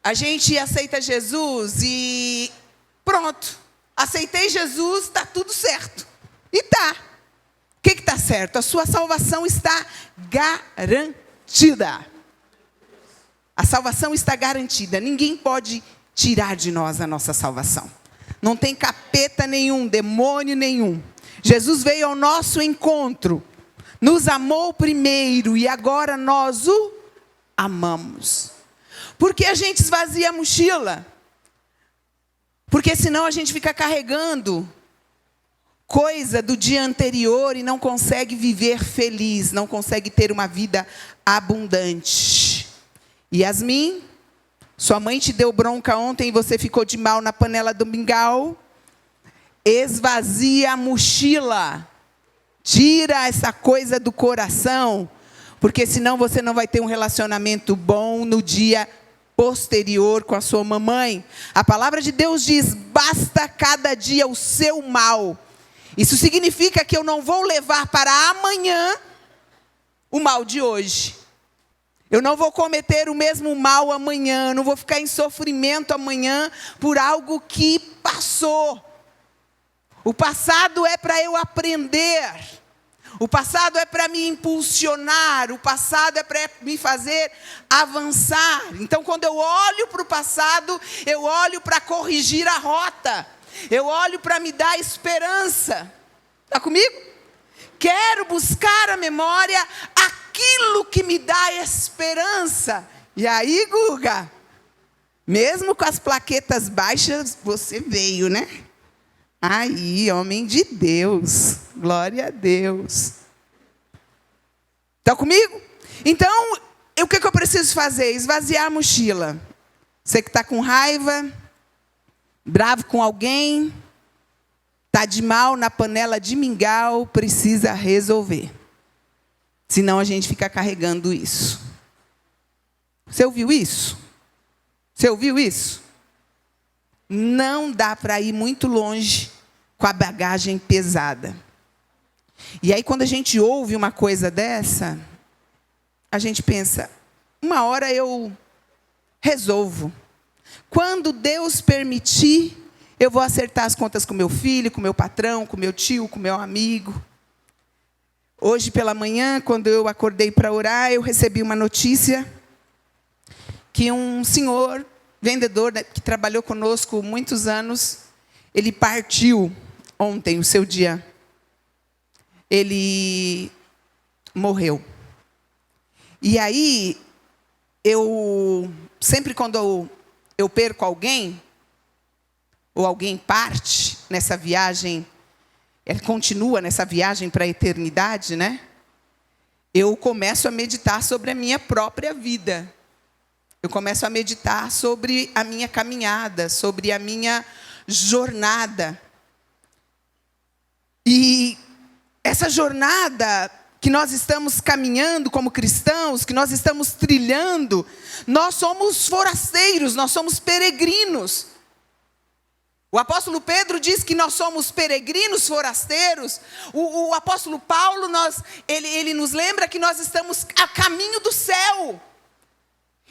A gente aceita Jesus e pronto. Aceitei Jesus, está tudo certo. E tá. O que está certo? A sua salvação está garantida. A salvação está garantida. Ninguém pode tirar de nós a nossa salvação. Não tem capeta nenhum, demônio nenhum. Jesus veio ao nosso encontro. Nos amou primeiro e agora nós o amamos. Por que a gente esvazia a mochila? Porque senão a gente fica carregando coisa do dia anterior e não consegue viver feliz, não consegue ter uma vida abundante. Yasmin, sua mãe te deu bronca ontem e você ficou de mal na panela do mingau. Esvazia a mochila. Tira essa coisa do coração, porque senão você não vai ter um relacionamento bom no dia posterior com a sua mamãe. A palavra de Deus diz: basta cada dia o seu mal. Isso significa que eu não vou levar para amanhã o mal de hoje. Eu não vou cometer o mesmo mal amanhã, não vou ficar em sofrimento amanhã por algo que passou. O passado é para eu aprender. O passado é para me impulsionar. O passado é para me fazer avançar. Então, quando eu olho para o passado, eu olho para corrigir a rota. Eu olho para me dar esperança. Está comigo? Quero buscar a memória aquilo que me dá esperança. E aí, Guga, mesmo com as plaquetas baixas, você veio, né? Aí, homem de Deus, glória a Deus. Está comigo? Então, o que eu preciso fazer? Esvaziar a mochila. Você que está com raiva, bravo com alguém, está de mal na panela de mingau, precisa resolver. Senão a gente fica carregando isso. Você ouviu isso? Você ouviu isso? Não dá para ir muito longe com a bagagem pesada. E aí, quando a gente ouve uma coisa dessa, a gente pensa, uma hora eu resolvo. Quando Deus permitir, eu vou acertar as contas com meu filho, com meu patrão, com meu tio, com meu amigo. Hoje pela manhã, quando eu acordei para orar, eu recebi uma notícia que um senhor vendedor que trabalhou conosco muitos anos, ele partiu ontem, o seu dia. Ele morreu. E aí, sempre quando eu perco alguém, ou alguém parte nessa viagem, ele continua nessa viagem para a eternidade, né? Eu começo a meditar sobre a minha própria vida. Eu começo a meditar sobre a minha caminhada, sobre a minha jornada. E essa jornada que nós estamos caminhando como cristãos, que nós estamos trilhando, nós somos forasteiros, nós somos peregrinos. O apóstolo Pedro diz que nós somos peregrinos, forasteiros. O apóstolo Paulo, ele nos lembra que nós estamos a caminho do céu.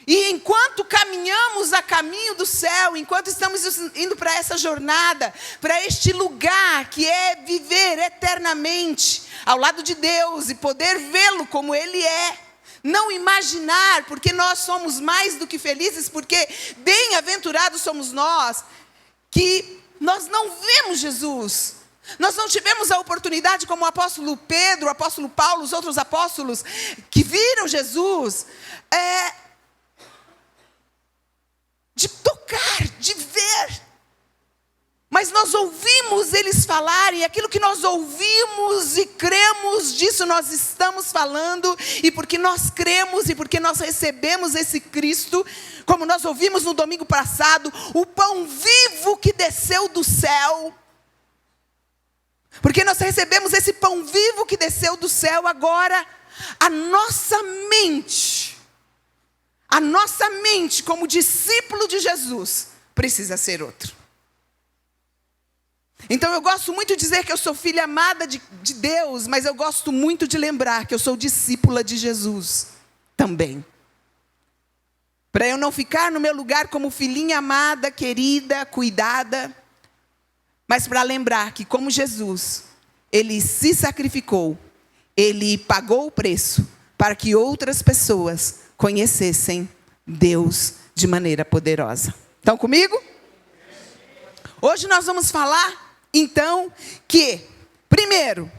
E enquanto caminhamos a caminho do céu, enquanto estamos indo para essa jornada, para este lugar que é viver eternamente ao lado de Deus e poder vê-lo como Ele é, não imaginar, porque nós somos mais do que felizes, porque bem-aventurados somos nós, que nós não vemos Jesus. Nós não tivemos a oportunidade, como o apóstolo Pedro, o apóstolo Paulo, os outros apóstolos que viram Jesus, de tocar, de ver. Mas nós ouvimos eles falarem, aquilo que nós ouvimos e cremos, disso nós estamos falando, e porque nós cremos e porque nós recebemos esse Cristo, como nós ouvimos no domingo passado, o pão vivo que desceu do céu. Porque nós recebemos esse pão vivo que desceu do céu, agora a nossa mente como discípulo de Jesus precisa ser outro. Então eu gosto muito de dizer que eu sou filha amada de Deus, mas eu gosto muito de lembrar que eu sou discípula de Jesus também. Para eu não ficar no meu lugar como filhinha amada, querida, cuidada. Mas para lembrar que como Jesus, Ele se sacrificou. Ele pagou o preço para que outras pessoas conhecessem Deus de maneira poderosa. Estão comigo? Hoje nós vamos falar, então, que, primeiro,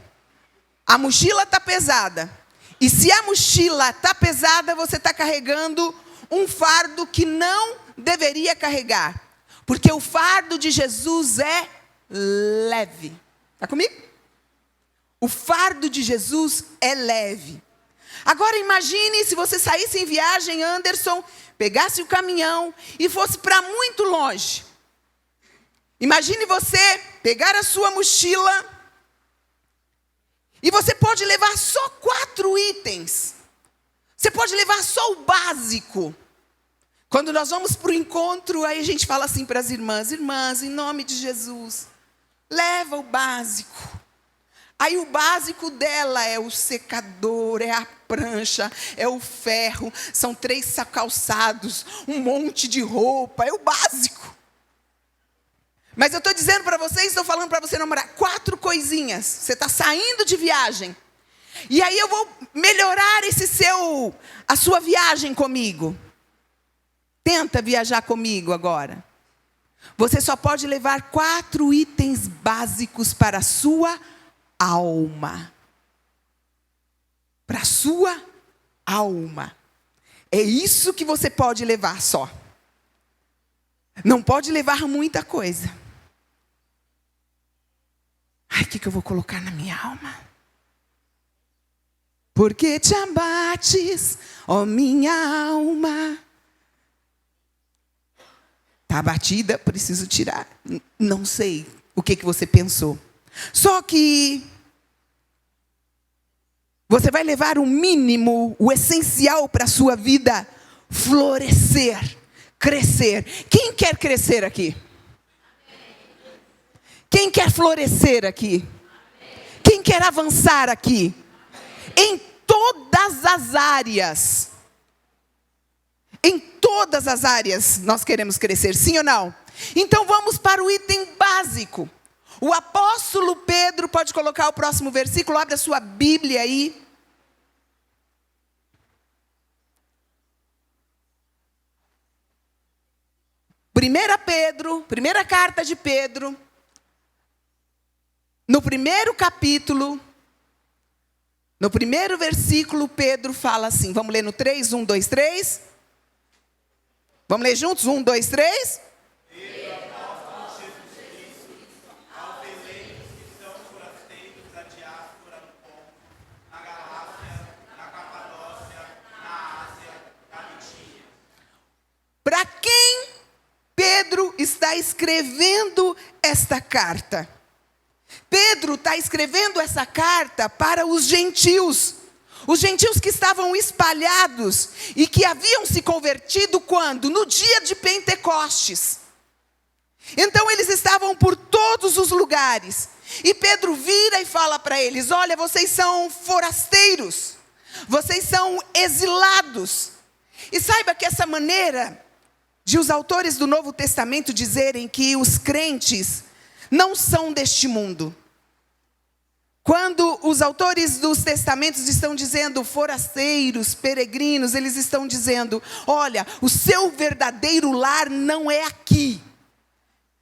a mochila está pesada. E se a mochila está pesada, você está carregando um fardo que não deveria carregar. Porque o fardo de Jesus é leve. Está comigo? O fardo de Jesus é leve. Agora imagine se você saísse em viagem, Anderson, pegasse o caminhão e fosse para muito longe. Imagine você pegar a sua mochila e você pode levar só 4 itens. Você pode levar só o básico. Quando nós vamos para o encontro, aí a gente fala assim para as irmãs: irmãs, em nome de Jesus, leva o básico. Aí o básico dela é o secador, é a prancha, é o ferro, são 3 calçados, um monte de roupa, é o básico. Mas eu estou dizendo para vocês, estou falando para você namorar 4 coisinhas. Você está saindo de viagem. E aí eu vou melhorar a sua viagem comigo. Tenta viajar comigo agora. Você só pode levar 4 itens básicos para a sua alma. Para a sua alma. É isso que você pode levar só. Não pode levar muita coisa. Ai, o que eu vou colocar na minha alma? Porque te abates, ó minha alma. Está abatida, preciso tirar. Não sei o que você pensou. Só que você vai levar o mínimo, o essencial para a sua vida florescer, crescer. Quem quer crescer aqui? Quem quer florescer aqui? Quem quer avançar aqui? Em todas as áreas. Em todas as áreas nós queremos crescer, sim ou não? Então vamos para o item básico. O apóstolo Pedro, pode colocar o próximo versículo, abre a sua Bíblia aí. Primeira carta de Pedro, no primeiro capítulo, no primeiro versículo, Pedro fala assim, vamos ler no 3, 1, 2, 3. Vamos ler juntos? 1, 2, 3. Para quem Pedro está escrevendo esta carta? Pedro está escrevendo essa carta para os gentios. Os gentios que estavam espalhados e que haviam se convertido quando? No dia de Pentecostes. Então eles estavam por todos os lugares. E Pedro vira e fala para eles: olha, vocês são forasteiros. Vocês são exilados. E saiba que essa maneira de os autores do Novo Testamento dizerem que os crentes não são deste mundo. Quando os autores dos testamentos estão dizendo forasteiros, peregrinos, eles estão dizendo: olha, o seu verdadeiro lar não é aqui.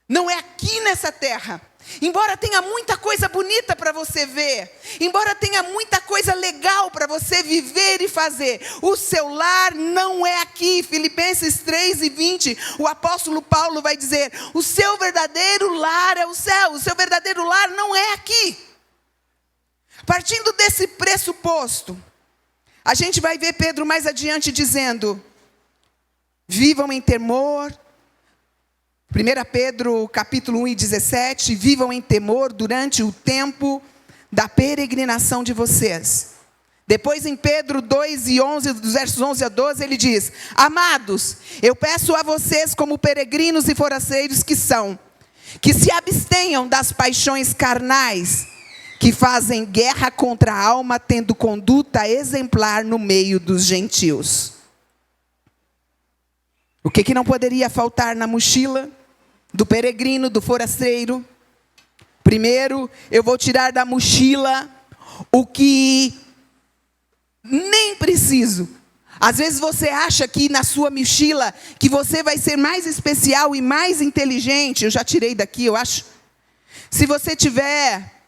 Não é aqui nessa terra. Embora tenha muita coisa bonita para você ver, embora tenha muita coisa legal para você viver e fazer, o seu lar não é aqui. Filipenses 3:20, o apóstolo Paulo vai dizer: o seu verdadeiro lar é o céu, o seu verdadeiro lar não é aqui. Partindo desse pressuposto, a gente vai ver Pedro mais adiante dizendo: vivam em temor. 1 Pedro capítulo 1:17, vivam em temor durante o tempo da peregrinação de vocês. Depois em Pedro 2:11, dos versos 11 a 12, ele diz: amados, eu peço a vocês como peregrinos e forasteiros que são, que se abstenham das paixões carnais, que fazem guerra contra a alma, tendo conduta exemplar no meio dos gentios. O que não poderia faltar na mochila do peregrino, do forasteiro? Primeiro, eu vou tirar da mochila o que nem preciso. Às vezes você acha que na sua mochila, que você vai ser mais especial e mais inteligente. Eu já tirei daqui, eu acho. Se você tiver,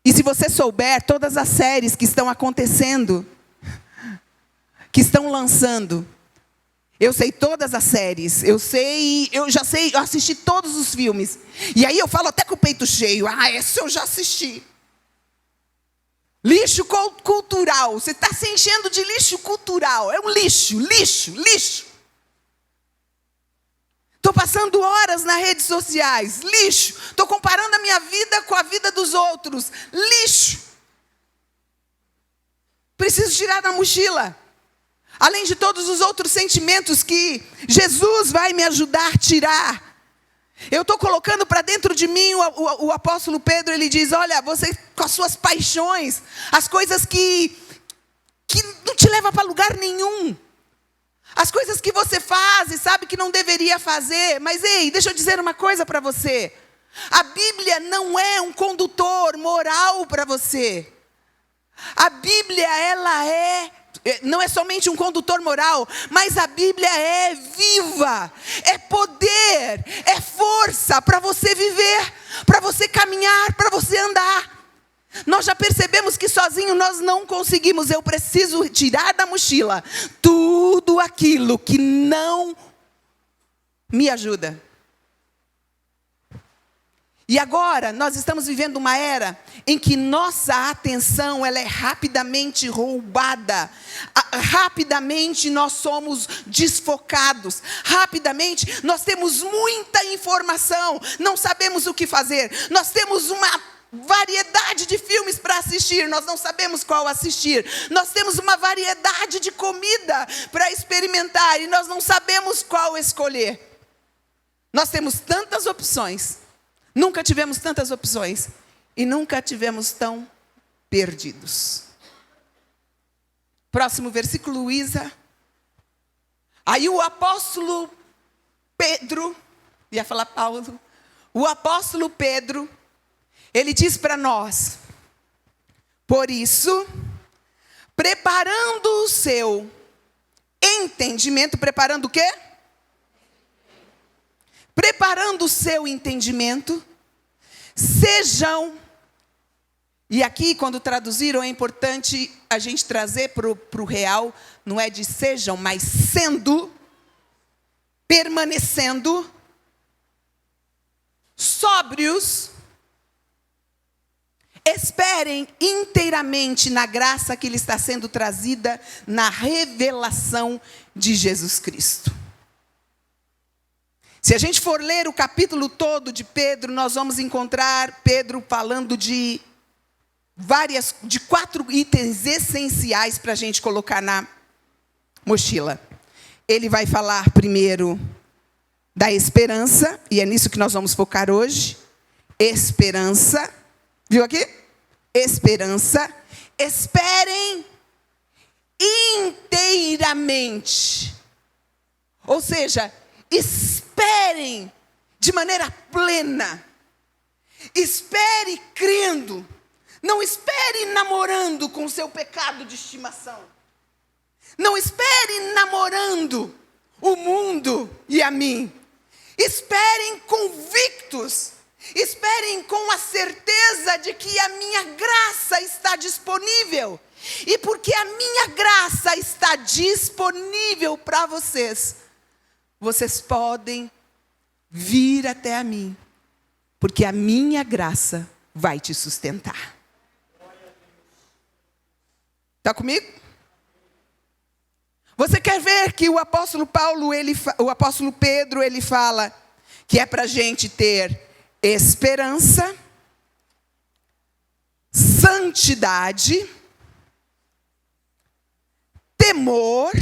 e se você souber todas as séries que estão acontecendo, que estão lançando. Eu sei todas as séries, eu já sei, eu assisti todos os filmes. E aí eu falo até com o peito cheio, esse eu já assisti. Lixo cultural, você está se enchendo de lixo cultural, é um lixo. Estou passando horas nas redes sociais, lixo. Estou comparando a minha vida com a vida dos outros, lixo. Preciso tirar da mochila. Além de todos os outros sentimentos que Jesus vai me ajudar a tirar. Eu estou colocando para dentro de mim, o apóstolo Pedro, ele diz, olha, você com as suas paixões, as coisas que não te levam para lugar nenhum. As coisas que você faz e sabe que não deveria fazer. Mas ei, deixa eu dizer uma coisa para você. A Bíblia não é um condutor moral para você. A Bíblia, não é somente um condutor moral, mas a Bíblia é viva, é poder, é força para você viver, para você caminhar, para você andar. Nós já percebemos que sozinho nós não conseguimos. Eu preciso tirar da mochila tudo aquilo que não me ajuda. E agora, nós estamos vivendo uma era em que nossa atenção ela é rapidamente roubada. Rapidamente nós somos desfocados. Rapidamente nós temos muita informação. Não sabemos o que fazer. Nós temos uma variedade de filmes para assistir. Nós não sabemos qual assistir. Nós temos uma variedade de comida para experimentar. E nós não sabemos qual escolher. Nós temos tantas opções. Nunca tivemos tantas opções e nunca tivemos tão perdidos. Próximo versículo, Luísa. Aí o apóstolo Pedro, ia falar Paulo, o apóstolo Pedro, ele diz para nós, por isso, preparando o seu entendimento, preparando o quê? Preparando o seu entendimento, sejam, e aqui quando traduziram é importante a gente trazer para o real, não é de sejam, mas sendo, permanecendo, sóbrios, esperem inteiramente na graça que lhe está sendo trazida na revelação de Jesus Cristo. Se a gente for ler o capítulo todo de Pedro, nós vamos encontrar Pedro falando de 4 itens essenciais para a gente colocar na mochila. Ele vai falar primeiro da esperança, e é nisso que nós vamos focar hoje. Esperança, viu aqui? Esperança, esperem inteiramente. Ou seja, esperem de maneira plena. Espere crendo. Não espere namorando com o seu pecado de estimação. Não espere namorando o mundo e a mim. Esperem convictos. Esperem com a certeza de que a minha graça está disponível. E porque a minha graça está disponível para vocês, vocês podem vir até a mim, porque a minha graça vai te sustentar. Está comigo? Você quer ver que o apóstolo Pedro, ele fala que é para a gente ter esperança, santidade, temor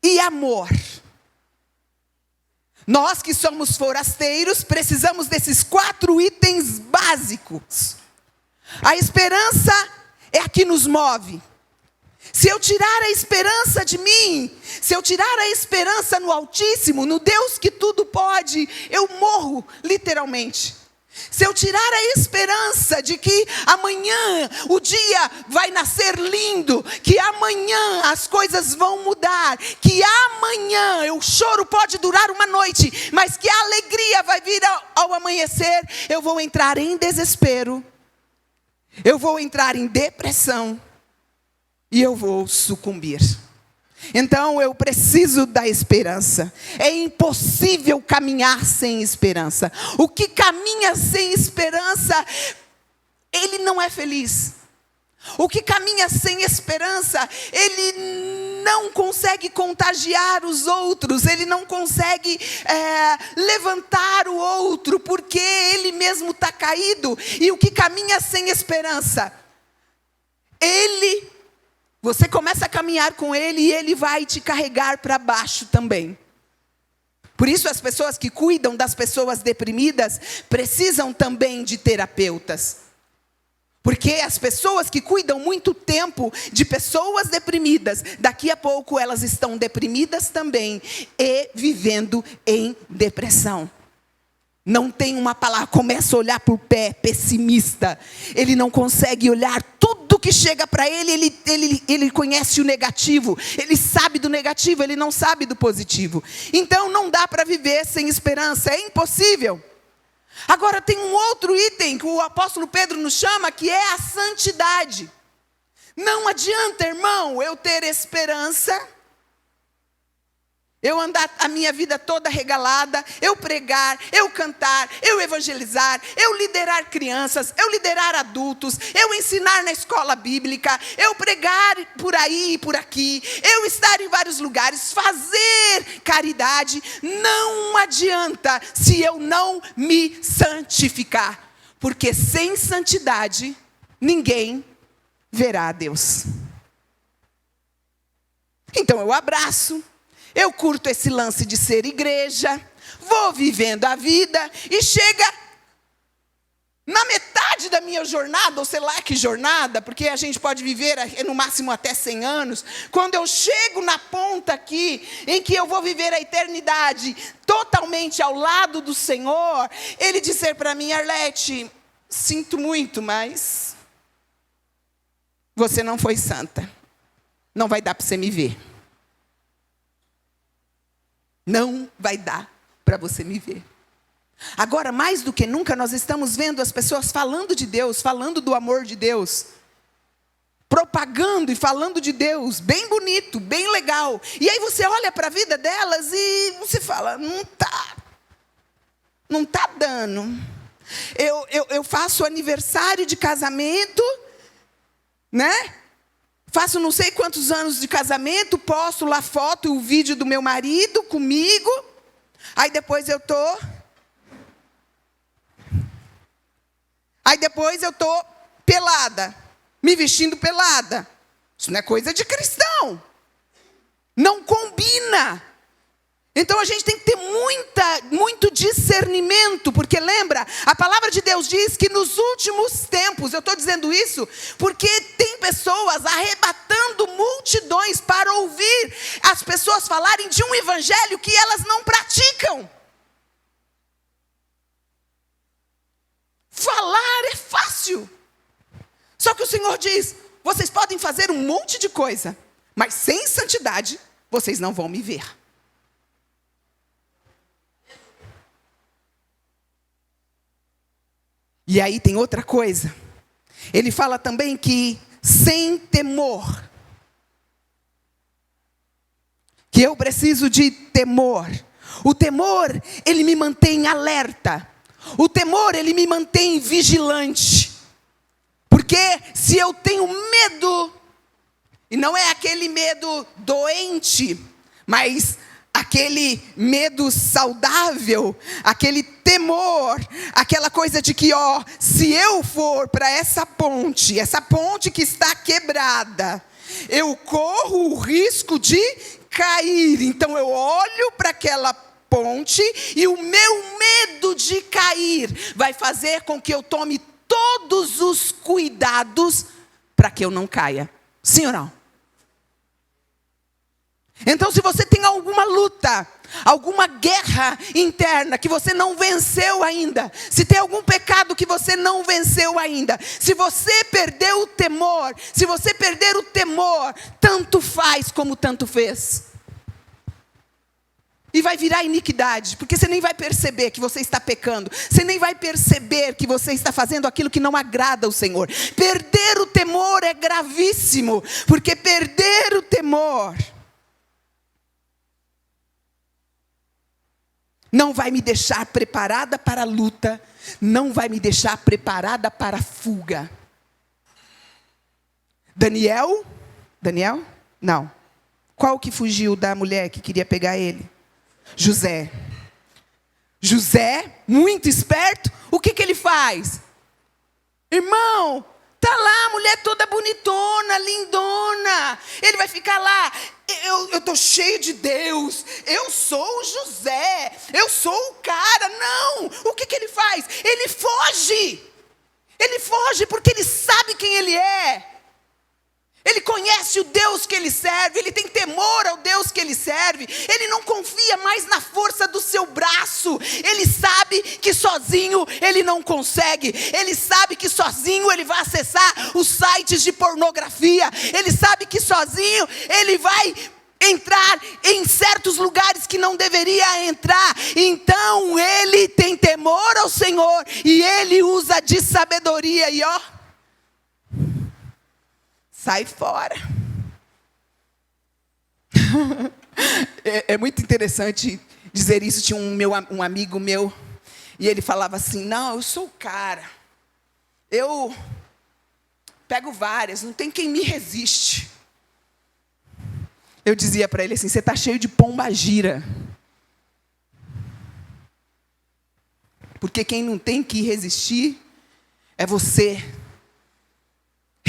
e amor. Nós que somos forasteiros, precisamos desses 4 itens básicos. A esperança é a que nos move. Se eu tirar a esperança de mim, se eu tirar a esperança no Altíssimo, no Deus que tudo pode, eu morro, literalmente. Se eu tirar a esperança de que amanhã o dia vai nascer lindo, que amanhã as coisas vão mudar, que amanhã o choro pode durar uma noite, mas que a alegria vai vir ao amanhecer, eu vou entrar em desespero, eu vou entrar em depressão e eu vou sucumbir. Então eu preciso da esperança. É impossível caminhar sem esperança. O que caminha sem esperança, ele não é feliz. O que caminha sem esperança, ele não consegue contagiar os outros, ele não consegue levantar o outro, porque ele mesmo está caído. E o que caminha sem esperança, você começa a caminhar com ele e ele vai te carregar para baixo também. Por isso as pessoas que cuidam das pessoas deprimidas precisam também de terapeutas. Porque as pessoas que cuidam muito tempo de pessoas deprimidas, daqui a pouco elas estão deprimidas também e vivendo em depressão. Não tem uma palavra, começa a olhar para o pé, pessimista. Ele não consegue olhar tudo que chega para ele, ele conhece o negativo. Ele sabe do negativo, ele não sabe do positivo. Então não dá para viver sem esperança, é impossível. Agora tem um outro item que o apóstolo Pedro nos chama, que é a santidade. Não adianta, irmão, eu ter esperança, eu andar a minha vida toda regalada, eu pregar, eu cantar, eu evangelizar, eu liderar crianças, eu liderar adultos, eu ensinar na escola bíblica, eu pregar por aí e por aqui, eu estar em vários lugares, fazer caridade. Não adianta se eu não me santificar, porque sem santidade ninguém verá a Deus. Então eu abraço, eu curto esse lance de ser igreja, vou vivendo a vida e chega na metade da minha jornada, ou sei lá que jornada, porque a gente pode viver no máximo até 100 anos, quando eu chego na ponta aqui, em que eu vou viver a eternidade totalmente ao lado do Senhor, Ele dizer para mim: Arlete, sinto muito, mas você não foi santa, não vai dar para você me ver. Não vai dar para você me ver. Agora, mais do que nunca, nós estamos vendo as pessoas falando de Deus, falando do amor de Deus, propagando e falando de Deus, bem bonito, bem legal. E aí você olha para a vida delas e você fala: não tá dando. Eu faço aniversário de casamento, né? Faço não sei quantos anos de casamento, posto lá foto e o vídeo do meu marido comigo. Aí depois eu tô pelada, me vestindo pelada. Isso não é coisa de cristão. Não combina. Então a gente tem que ter muito discernimento, porque lembra, a palavra de Deus diz que nos últimos tempos, eu estou dizendo isso porque tem pessoas arrebatando multidões para ouvir as pessoas falarem de um evangelho que elas não praticam. Falar é fácil, só que o Senhor diz: vocês podem fazer um monte de coisa, mas sem santidade vocês não vão me ver. E aí tem outra coisa. Ele fala também que sem temor, que eu preciso de temor. O temor, ele me mantém alerta. O temor, ele me mantém vigilante. Porque se eu tenho medo, e não é aquele medo doente, mas aquele medo saudável, aquele temor, aquela coisa de que, se eu for para essa ponte que está quebrada, eu corro o risco de cair. Então eu olho para aquela ponte e o meu medo de cair vai fazer com que eu tome todos os cuidados para que eu não caia. Sim ou não? Então, se você tem alguma luta, alguma guerra interna que você não venceu ainda, se tem algum pecado que você não venceu ainda, se você perdeu o temor, se você perder o temor, tanto faz como tanto fez. E vai virar iniquidade, porque você nem vai perceber que você está pecando. Você nem vai perceber que você está fazendo aquilo que não agrada ao Senhor. Perder o temor é gravíssimo, porque perder o temor não vai me deixar preparada para a luta, não vai me deixar preparada para a fuga. Daniel? Não. Qual que fugiu da mulher que queria pegar ele? José, muito esperto, o que ele faz? Irmão, tá lá a mulher toda bonitona, lindona, ele vai ficar lá, eu estou cheio de Deus, eu sou o José, eu sou o cara. Não, o que ele faz? Ele foge porque ele sabe quem ele é. Ele conhece o Deus que ele serve, ele tem temor ao Deus que ele serve, ele não confia mais na força do seu braço, ele sabe que sozinho ele não consegue, ele sabe que sozinho ele vai acessar os sites de pornografia, ele sabe que sozinho ele vai entrar em certos lugares que não deveria entrar. Então ele tem temor ao Senhor e ele usa de sabedoria e sai fora. É muito interessante dizer isso. Tinha um amigo meu, e ele falava assim: não, eu sou o cara, eu pego várias, não tem quem me resiste. Eu dizia para ele assim: você está cheio de pombagira, porque quem não tem que resistir é você.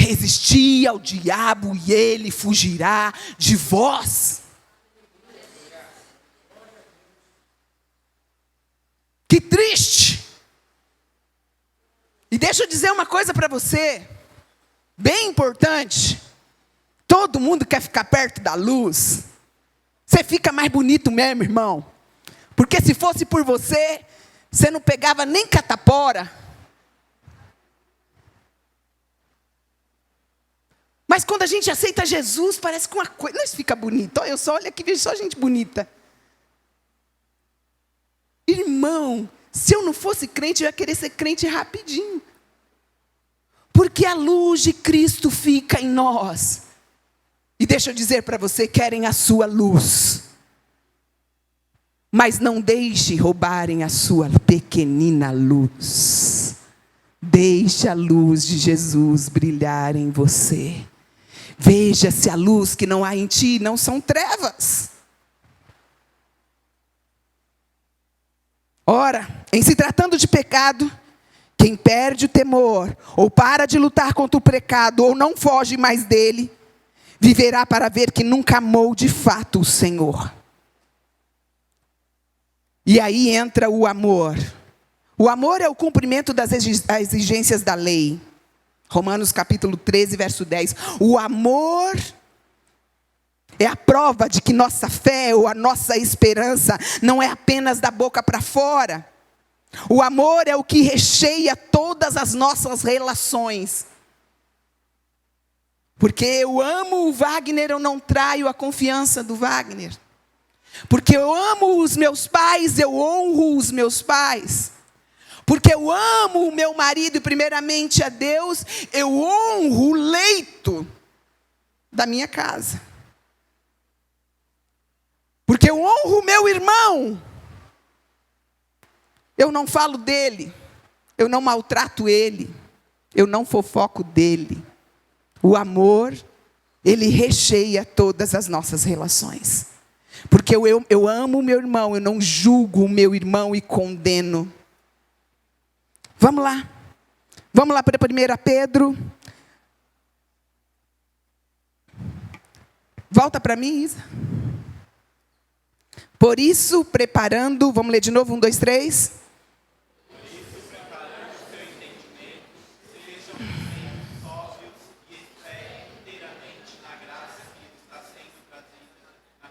Resistir ao diabo e ele fugirá de vós. Que triste. E deixa eu dizer uma coisa para você, bem importante. Todo mundo quer ficar perto da luz. Você fica mais bonito mesmo, irmão. Porque se fosse por você, você não pegava nem catapora. Mas quando a gente aceita Jesus, parece que uma coisa, nós fica bonito. Olha aqui, vejo só gente bonita. Irmão, se eu não fosse crente, eu ia querer ser crente rapidinho. Porque a luz de Cristo fica em nós. E deixa eu dizer para você, querem a sua luz. Mas não deixe roubarem a sua pequenina luz. Deixe a luz de Jesus brilhar em você. Veja se a luz que não há em ti não são trevas. Ora, em se tratando de pecado, quem perde o temor, ou para de lutar contra o pecado, ou não foge mais dele, viverá para ver que nunca amou de fato o Senhor. E aí entra o amor. O amor é o cumprimento das exigências da lei. Romanos capítulo 13, verso 10. O amor é a prova de que nossa fé ou a nossa esperança não é apenas da boca para fora. O amor é o que recheia todas as nossas relações. Porque eu amo o Wagner, eu não traio a confiança do Wagner. Porque eu amo os meus pais, eu honro os meus pais. Porque eu amo o meu marido e primeiramente a Deus, eu honro o leito da minha casa. Porque eu honro o meu irmão. Eu não falo dele, eu não maltrato ele, eu não fofoco dele. O amor, ele recheia todas as nossas relações. Porque eu amo o meu irmão, eu não julgo o meu irmão e condeno. Vamos lá para 1 Pedro. Volta para mim, Isa. Por isso, preparando, vamos ler de novo, 1, 2, 3. Por isso, preparando o seu entendimento, sejam sempre sóbrios e esperem inteiramente na graça que lhes está sendo trazida na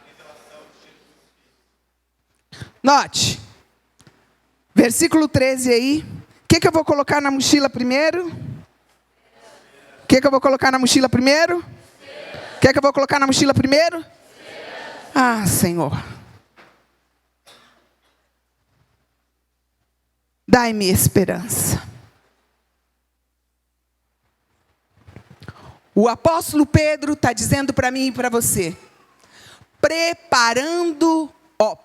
Note. Versículo 13 aí. O que eu vou colocar na mochila primeiro? O que eu vou colocar na mochila primeiro? O que eu vou colocar na mochila primeiro? Ah, Senhor. Dai-me esperança. O apóstolo Pedro está dizendo para mim e para você. Preparando,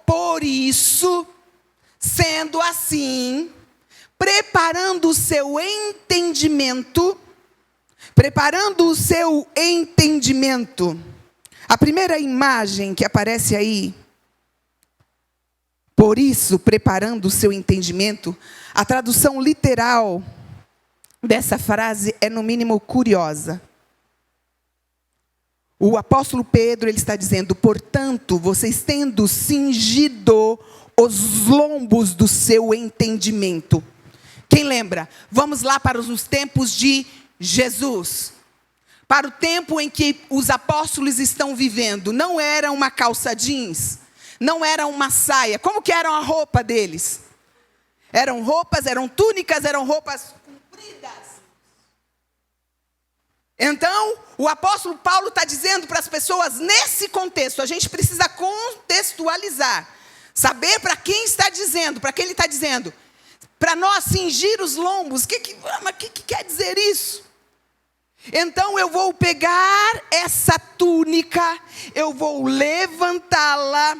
por isso, sendo assim, preparando o seu entendimento. Preparando o seu entendimento. A primeira imagem que aparece aí. Por isso, preparando o seu entendimento. A tradução literal dessa frase é no mínimo curiosa. O apóstolo Pedro, ele está dizendo, portanto, vocês tendo cingido os lombos do seu entendimento. Quem lembra? Vamos lá para os tempos de Jesus. Para o tempo em que os apóstolos estão vivendo. Não era uma calça jeans. Não era uma saia. Como que era a roupa deles? Eram roupas, eram túnicas, eram roupas compridas. Então, o apóstolo Paulo está dizendo para as pessoas, nesse contexto, a gente precisa contextualizar. Saber para quem está dizendo, para quem ele está dizendo. Para nós cingir os lombos. O que quer dizer isso? Então eu vou pegar essa túnica, eu vou levantá-la,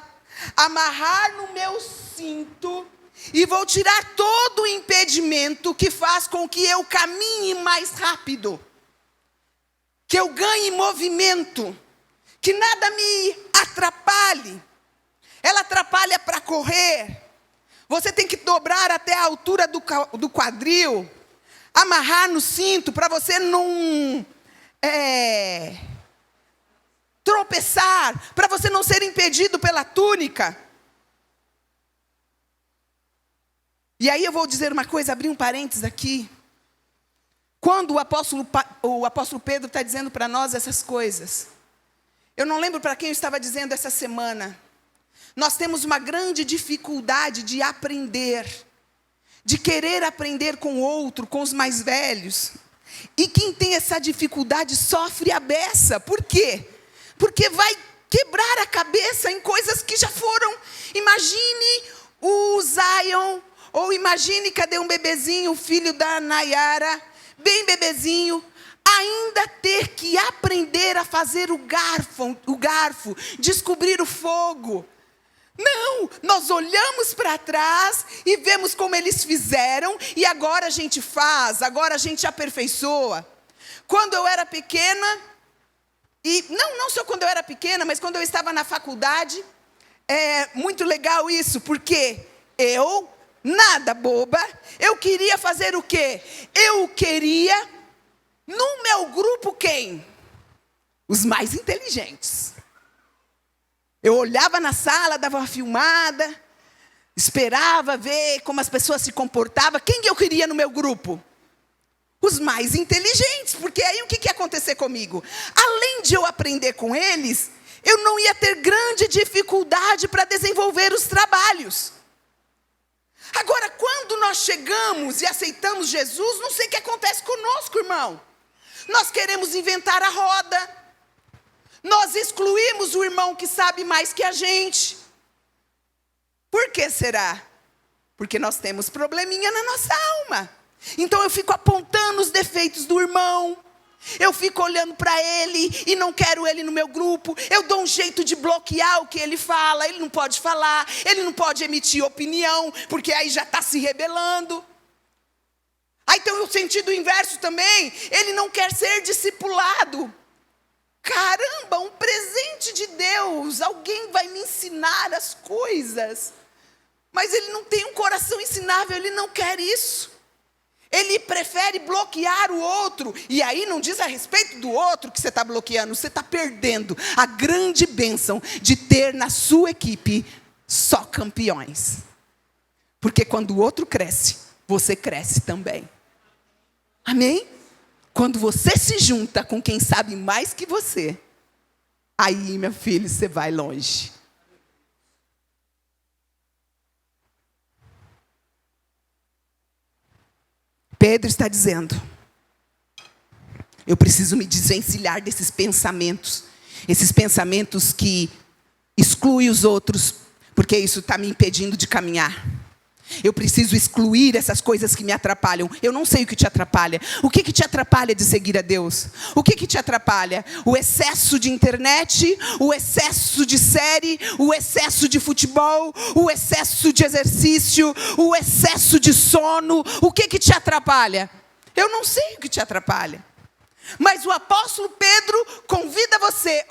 amarrar no meu cinto e vou tirar todo o impedimento que faz com que eu caminhe mais rápido. Que eu ganhe movimento, que nada me atrapalhe. Ela atrapalha para correr. Você tem que dobrar até a altura do quadril, amarrar no cinto para você não tropeçar, para você não ser impedido pela túnica. E aí eu vou dizer uma coisa, abrir um parênteses aqui. Quando o apóstolo Pedro está dizendo para nós essas coisas, eu não lembro para quem eu estava dizendo essa semana, nós temos uma grande dificuldade de aprender, de querer aprender com o outro, com os mais velhos. E quem tem essa dificuldade sofre a beça. Por quê? Porque vai quebrar a cabeça em coisas que já foram. Imagine o Zion, ou imagine, cadê um bebezinho, o filho da Nayara, bem bebezinho, ainda ter que aprender a fazer o garfo, descobrir o fogo. Não, nós olhamos para trás e vemos como eles fizeram e agora a gente faz, agora a gente aperfeiçoa. Quando eu era pequena, e não só quando eu era pequena, mas quando eu estava na faculdade, é muito legal isso, porque eu, nada boba, eu queria fazer o quê? Eu queria, no meu grupo, quem? Os mais inteligentes. Eu olhava na sala, dava uma filmada, esperava ver como as pessoas se comportavam. Quem eu queria no meu grupo? Os mais inteligentes, porque aí o que ia acontecer comigo? Além de eu aprender com eles, eu não ia ter grande dificuldade para desenvolver os trabalhos. Agora, quando nós chegamos e aceitamos Jesus, não sei o que acontece conosco, irmão. Nós queremos inventar a roda. Nós excluímos o irmão que sabe mais que a gente. Por que será? Porque nós temos probleminha na nossa alma. Então eu fico apontando os defeitos do irmão. Eu fico olhando para ele e não quero ele no meu grupo. Eu dou um jeito de bloquear o que ele fala. Ele não pode falar, ele não pode emitir opinião, porque aí já está se rebelando. Aí tem o sentido inverso também. Ele não quer ser discipulado. Caramba, um presente de Deus. Alguém vai me ensinar as coisas. Mas ele não tem um coração ensinável, ele não quer isso. Ele prefere bloquear o outro. E aí não diz a respeito do outro que você está bloqueando. Você está perdendo a grande bênção de ter na sua equipe só campeões. Porque quando o outro cresce, você cresce também. Amém? Quando você se junta com quem sabe mais que você, aí, meu filho, você vai longe. Pedro está dizendo: eu preciso me desvencilhar desses pensamentos. Esses pensamentos que excluem os outros, porque isso está me impedindo de caminhar. Eu preciso excluir essas coisas que me atrapalham. Eu não sei o que te atrapalha. O que te atrapalha de seguir a Deus? O que te atrapalha? O excesso de internet? O excesso de série? O excesso de futebol? O excesso de exercício? O excesso de sono? O que te atrapalha? Eu não sei o que te atrapalha. Mas o apóstolo Pedro convida você,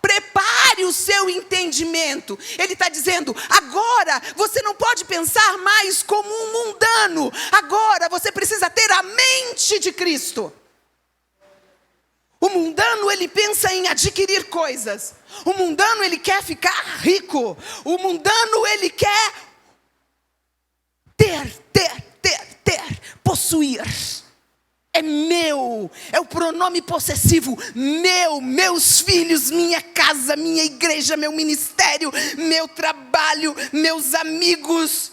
prepare o seu entendimento. Ele está dizendo, agora você não pode pensar mais como um mundano. Agora você precisa ter a mente de Cristo. O mundano, ele pensa em adquirir coisas. O mundano, ele quer ficar rico. O mundano, ele quer ter, possuir. É meu, é o pronome possessivo, meus filhos, minha casa, minha igreja, meu ministério, meu trabalho, meus amigos.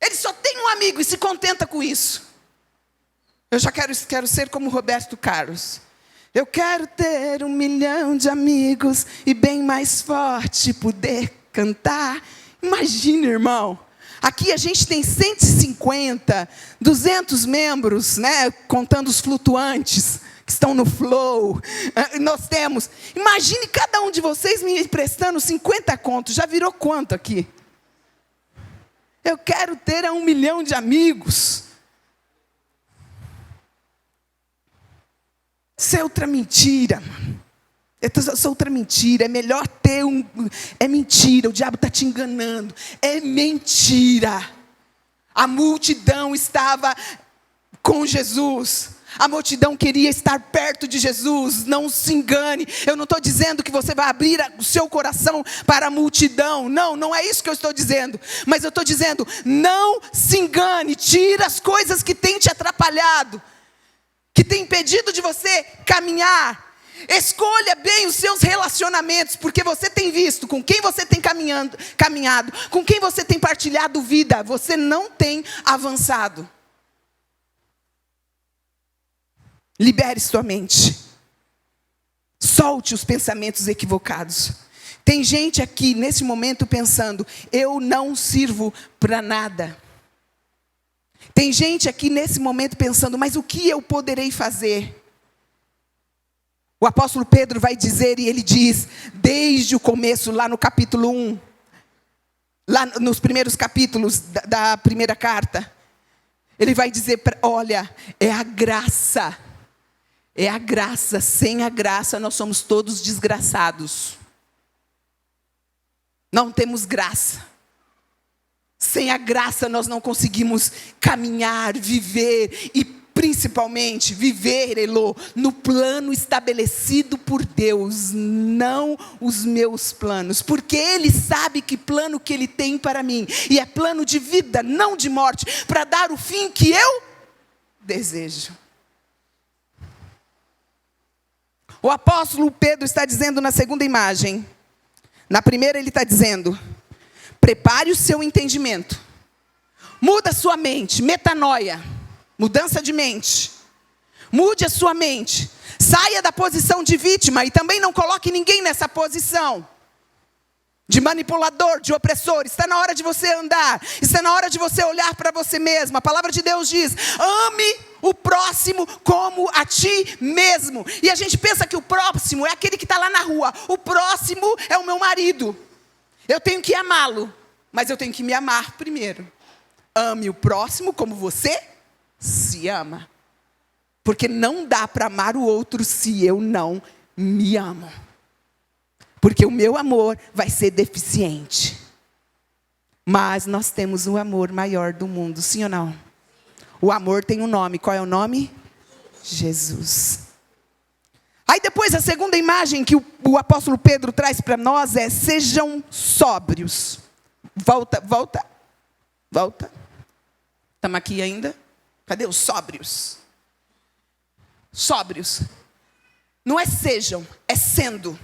Ele só tem um amigo e se contenta com isso. Eu já quero ser como Roberto Carlos. Eu quero ter 1 milhão de amigos e bem mais forte poder cantar. Imagina, irmão. Aqui a gente tem 150, 200 membros, né? Contando os flutuantes que estão no flow. Nós temos. Imagine cada um de vocês me emprestando 50 contos. Já virou quanto aqui? Eu quero ter 1 milhão de amigos. Isso é outra mentira, mano. Isso é outra mentira. É melhor ter É mentira, o diabo está te enganando. É mentira. A multidão estava com Jesus. A multidão queria estar perto de Jesus. Não se engane. Eu não estou dizendo que você vai abrir o seu coração para a multidão. Não é isso que eu estou dizendo. Mas eu estou dizendo, não se engane. Tira as coisas que têm te atrapalhado, que têm impedido de você caminhar. Escolha bem os seus relacionamentos, porque você tem visto com quem você tem caminhado, com quem você tem partilhado vida. Você não tem avançado. Libere sua mente. Solte os pensamentos equivocados. Tem gente aqui nesse momento pensando, eu não sirvo para nada. Tem gente aqui nesse momento pensando, mas o que eu poderei fazer? O apóstolo Pedro vai dizer, e ele diz, desde o começo, lá no capítulo 1, lá nos primeiros capítulos da primeira carta, ele vai dizer, olha, é a graça, sem a graça nós somos todos desgraçados. Não temos graça. Sem a graça nós não conseguimos caminhar, viver e principalmente viver, Elô, no plano estabelecido por Deus, não os meus planos, porque Ele sabe que plano que Ele tem para mim, e é plano de vida, não de morte, para dar o fim que eu desejo. O apóstolo Pedro está dizendo na segunda imagem, na primeira ele está dizendo, prepare o seu entendimento, muda a sua mente, metanoia, mudança de mente. Mude a sua mente. Saia da posição de vítima e também não coloque ninguém nessa posição de manipulador, de opressor. Está na hora de você andar. Está na hora de você olhar para você mesmo. A palavra de Deus diz, ame o próximo como a ti mesmo. E a gente pensa que o próximo é aquele que está lá na rua. O próximo é o meu marido. Eu tenho que amá-lo, mas eu tenho que me amar primeiro. Ame o próximo como você se ama. Porque não dá para amar o outro se eu não me amo. Porque o meu amor vai ser deficiente. Mas nós temos o amor maior do mundo, sim ou não? O amor tem um nome. Qual é o nome? Jesus. Aí depois a segunda imagem que o apóstolo Pedro traz para nós é, sejam sóbrios. Volta. Estamos aqui ainda? Cadê os sóbrios? Sóbrios. Não é sejam, é sendo.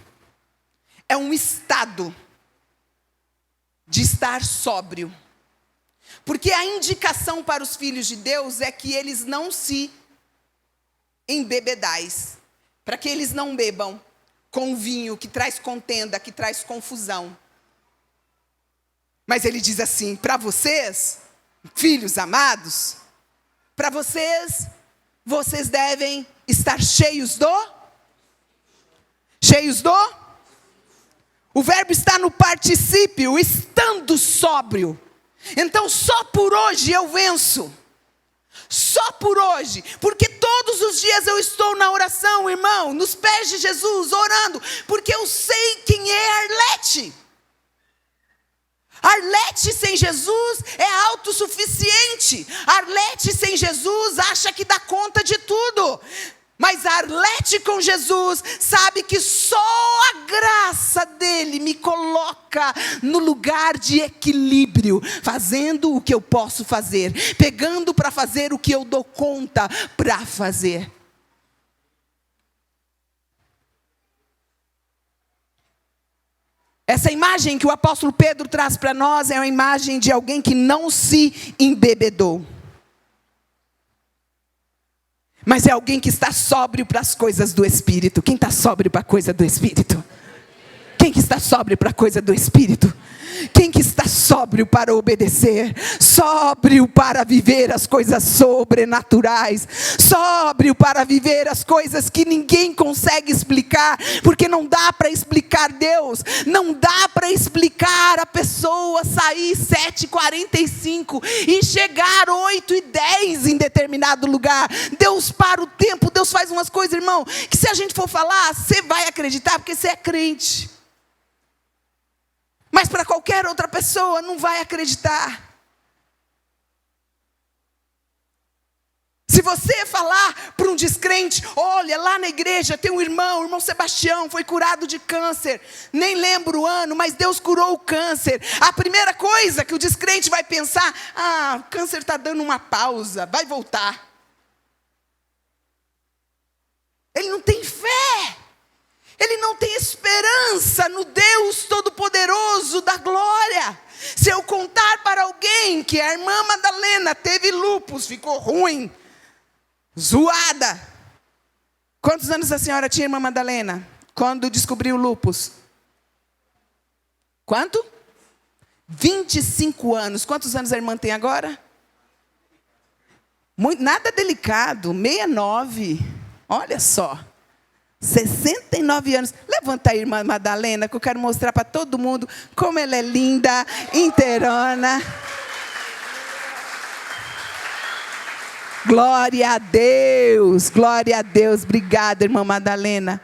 É um estado de estar sóbrio. Porque a indicação para os filhos de Deus é que eles não se embebedais, para que eles não bebam com vinho que traz contenda, que traz confusão. Mas ele diz assim, para vocês, filhos amados, para vocês devem estar cheios do? O verbo está no particípio, estando sóbrio. Então só por hoje eu venço. Só por hoje, porque todos os dias eu estou na oração, irmão, nos pés de Jesus, orando, porque eu sei quem é Arlete. Arlete sem Jesus é autossuficiente. Arlete sem Jesus acha que dá conta de tudo. Mas a Arlete com Jesus sabe que só a graça dele me coloca no lugar de equilíbrio, fazendo o que eu posso fazer, pegando para fazer o que eu dou conta para fazer. Essa imagem que o apóstolo Pedro traz para nós é uma imagem de alguém que não se embebedou. Mas é alguém que está sóbrio para as coisas do Espírito. Quem está sóbrio para a coisa do Espírito? Quem que está sóbrio para a coisa do Espírito? Quem que está sóbrio para obedecer? Sóbrio para viver as coisas sobrenaturais. Sóbrio para viver as coisas que ninguém consegue explicar. Porque não dá para explicar Deus. Não dá para explicar a pessoa sair 7h45 e chegar 8h10 em determinado lugar. Deus para o tempo. Deus faz umas coisas, irmão, que se a gente for falar, você vai acreditar porque você é crente. Mas para qualquer outra pessoa não vai acreditar. Se você falar para um descrente, olha, lá na igreja tem um irmão, o irmão Sebastião, foi curado de câncer. Nem lembro o ano, mas Deus curou o câncer. A primeira coisa que o descrente vai pensar, o câncer está dando uma pausa, vai voltar. Ele não tem fé. Ele não tem esperança no Deus Todo-Poderoso da glória. Se eu contar para alguém que a irmã Madalena teve lúpus, ficou ruim, zoada. Quantos anos a senhora tinha, irmã Madalena, quando descobriu o lúpus? Quanto? 25 anos. Quantos anos a irmã tem agora? Nada delicado, 69. Olha só. 69 anos. Levanta aí, irmã Madalena, que eu quero mostrar para todo mundo como ela é linda, inteirona. Glória a Deus, glória a Deus. Obrigada, irmã Madalena.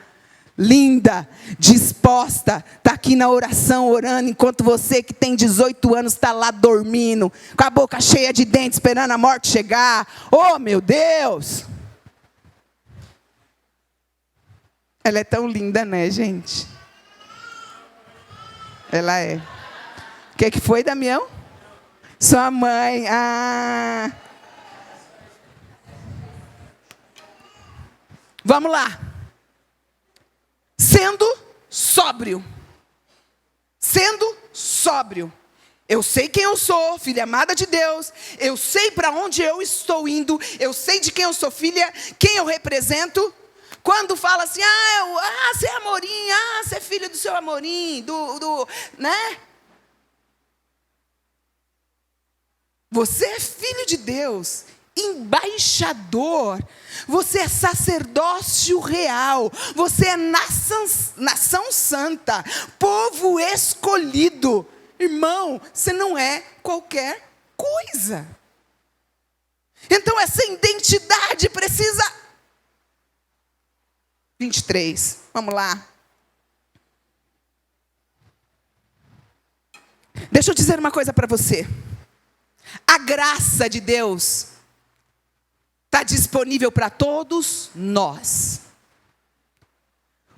Linda, disposta, está aqui na oração orando, enquanto você que tem 18 anos está lá dormindo, com a boca cheia de dentes, esperando a morte chegar. Oh, meu Deus! Ela é tão linda, né, gente? Ela é. O que foi, Damião? Sua mãe. Vamos lá. Sendo sóbrio. Sendo sóbrio. Eu sei quem eu sou, filha amada de Deus. Eu sei para onde eu estou indo. Eu sei de quem eu sou filha, quem eu represento. Quando fala assim, você é Amorim, você é filho do seu Amorim, né? Você é filho de Deus, embaixador, você é sacerdócio real, você é nação santa, povo escolhido. Irmão, você não é qualquer coisa. Então essa identidade precisa... 23, vamos lá. Deixa eu dizer uma coisa para você. A graça de Deus está disponível para todos nós.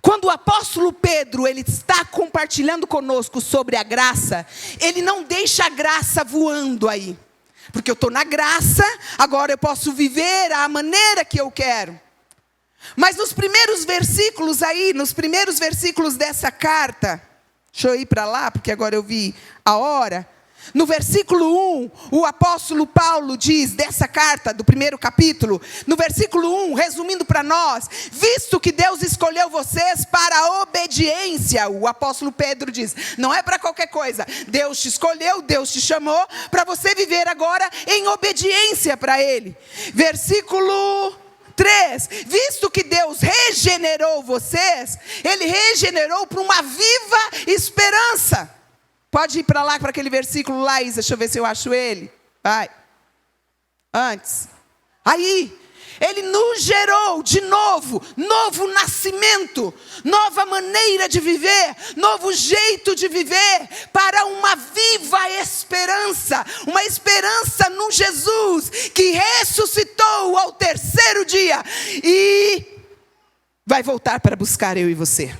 Quando o apóstolo Pedro ele está compartilhando conosco sobre a graça, ele não deixa a graça voando aí. Porque eu estou na graça, agora eu posso viver a maneira que eu quero. Mas nos primeiros versículos aí, nos primeiros versículos dessa carta, deixa eu ir para lá, porque agora eu vi a hora. No versículo 1, o apóstolo Paulo diz, dessa carta, do primeiro capítulo, no versículo 1, resumindo para nós: visto que Deus escolheu vocês para a obediência. O apóstolo Pedro diz, não é para qualquer coisa. Deus te escolheu, Deus te chamou para você viver agora em obediência para Ele. Versículo 3, visto que Deus regenerou vocês, Ele regenerou para uma viva esperança. Pode ir para lá, para aquele versículo lá, Isa, deixa eu ver se eu acho ele. Vai. Antes. Aí, Ele nos gerou de novo, novo nascimento, nova maneira de viver, novo jeito de viver, para uma viva esperança. Uma esperança no Jesus, que ressuscitou ao terceiro dia, e vai voltar para buscar eu e você.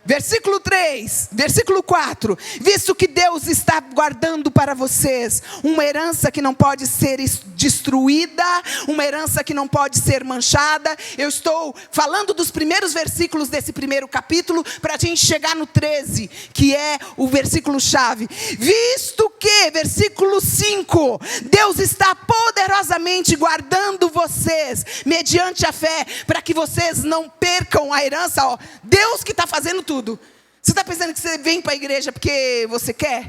Versículo 3, versículo 4, visto que Deus está guardando para vocês uma herança que não pode ser destruída, uma herança que não pode ser manchada. Eu estou falando dos primeiros versículos desse primeiro capítulo, para a gente chegar no 13, que é o versículo chave. Visto que, versículo 5, Deus está poderosamente guardando vocês, mediante a fé, para que vocês não percam a herança. Ó, Deus que está fazendo tudo. Você está pensando que você vem para a igreja porque você quer?